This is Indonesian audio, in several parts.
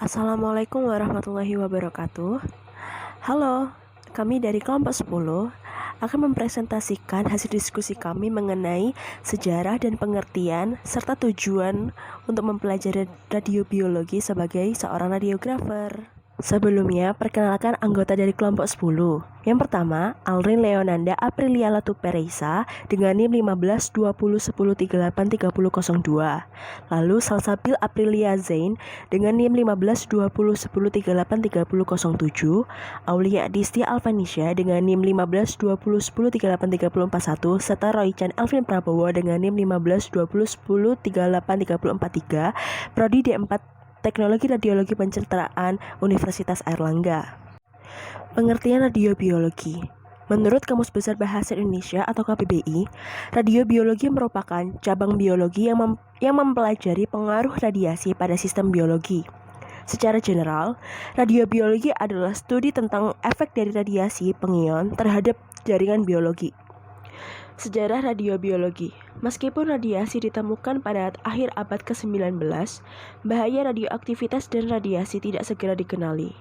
Assalamualaikum warahmatullahi wabarakatuh. Halo, kami dari kelompok 10 akan mempresentasikan hasil diskusi kami mengenai sejarah dan pengertian serta tujuan untuk mempelajari radiobiologi sebagai seorang radiografer. Sebelumnya, perkenalkan anggota dari kelompok 10. Yang pertama, Alrin Leonanda Aprilia Latupereisa dengan NIM 152010383002. Lalu Salsabil Aprilia Zain dengan NIM 152010383007. Aulia Adistia Alvanisya dengan NIM 152010383041 serta Roychan Elvin Prabowo dengan NIM 152010383043. Prodi D4 Teknologi Radiologi Pencitraan Universitas Airlangga. Pengertian radiobiologi. Menurut Kamus Besar Bahasa Indonesia atau KBBI, radiobiologi merupakan cabang biologi yang mempelajari pengaruh radiasi pada sistem biologi. Secara general, radiobiologi adalah studi tentang efek dari radiasi pengion terhadap jaringan biologi. Sejarah radiobiologi. Meskipun radiasi ditemukan pada akhir abad ke-19, bahaya radioaktivitas dan radiasi tidak segera dikenali.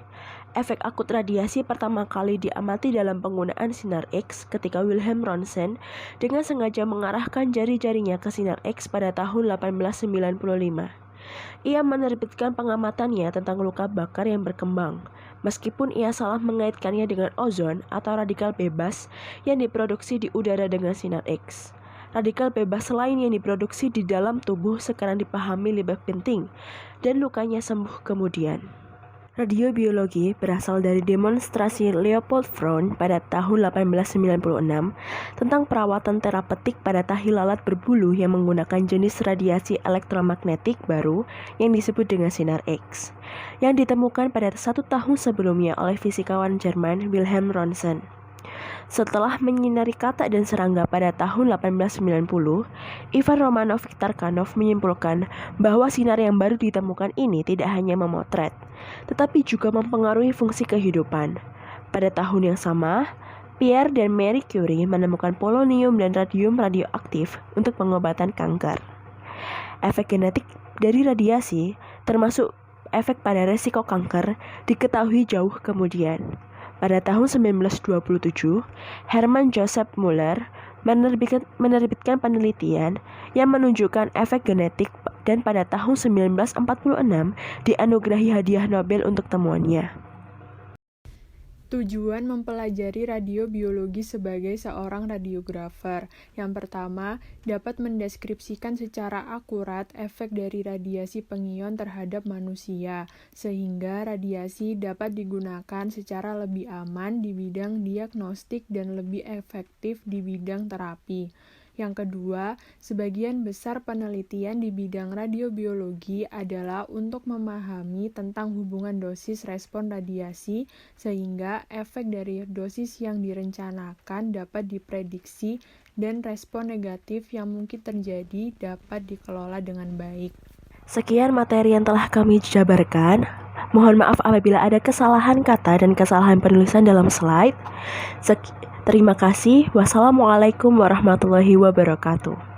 Efek akut radiasi pertama kali diamati dalam penggunaan sinar X ketika Wilhelm Röntgen dengan sengaja mengarahkan jari-jarinya ke sinar X pada tahun 1895. Ia menerbitkan pengamatannya tentang luka bakar yang berkembang, meskipun ia salah mengaitkannya dengan ozon atau radikal bebas yang diproduksi di udara dengan sinar X. Radikal bebas lain yang diproduksi di dalam tubuh sekarang dipahami lebih penting, dan lukanya sembuh kemudian. Radiobiologi berasal dari demonstrasi Leopold Frohn pada tahun 1896 tentang perawatan terapeutik pada tahi lalat berbulu yang menggunakan jenis radiasi elektromagnetik baru yang disebut dengan sinar X, yang ditemukan pada 1 tahun sebelumnya oleh fisikawan Jerman Wilhelm Röntgen. Setelah menyinari katak dan serangga pada tahun 1890, Ivan Romanovich Tarkhanov menyimpulkan bahwa sinar yang baru ditemukan ini tidak hanya memotret, tetapi juga mempengaruhi fungsi kehidupan. Pada tahun yang sama, Pierre dan Marie Curie menemukan polonium dan radium radioaktif untuk pengobatan kanker. Efek genetik dari radiasi, termasuk efek pada resiko kanker, diketahui jauh kemudian. Pada tahun 1927, Hermann Joseph Müller menerbitkan penelitian yang menunjukkan efek genetik dan pada tahun 1946 dianugerahi hadiah Nobel untuk temuannya. Tujuan mempelajari radiobiologi sebagai seorang radiografer. Yang pertama, dapat mendeskripsikan secara akurat efek dari radiasi pengion terhadap manusia, sehingga radiasi dapat digunakan secara lebih aman di bidang diagnostik dan lebih efektif di bidang terapi. Yang kedua, sebagian besar penelitian di bidang radiobiologi adalah untuk memahami tentang hubungan dosis respon radiasi sehingga efek dari dosis yang direncanakan dapat diprediksi dan respon negatif yang mungkin terjadi dapat dikelola dengan baik. Sekian materi yang telah kami jabarkan. Mohon maaf apabila ada kesalahan kata dan kesalahan penulisan dalam slide. Terima kasih. Wassalamualaikum warahmatullahi wabarakatuh.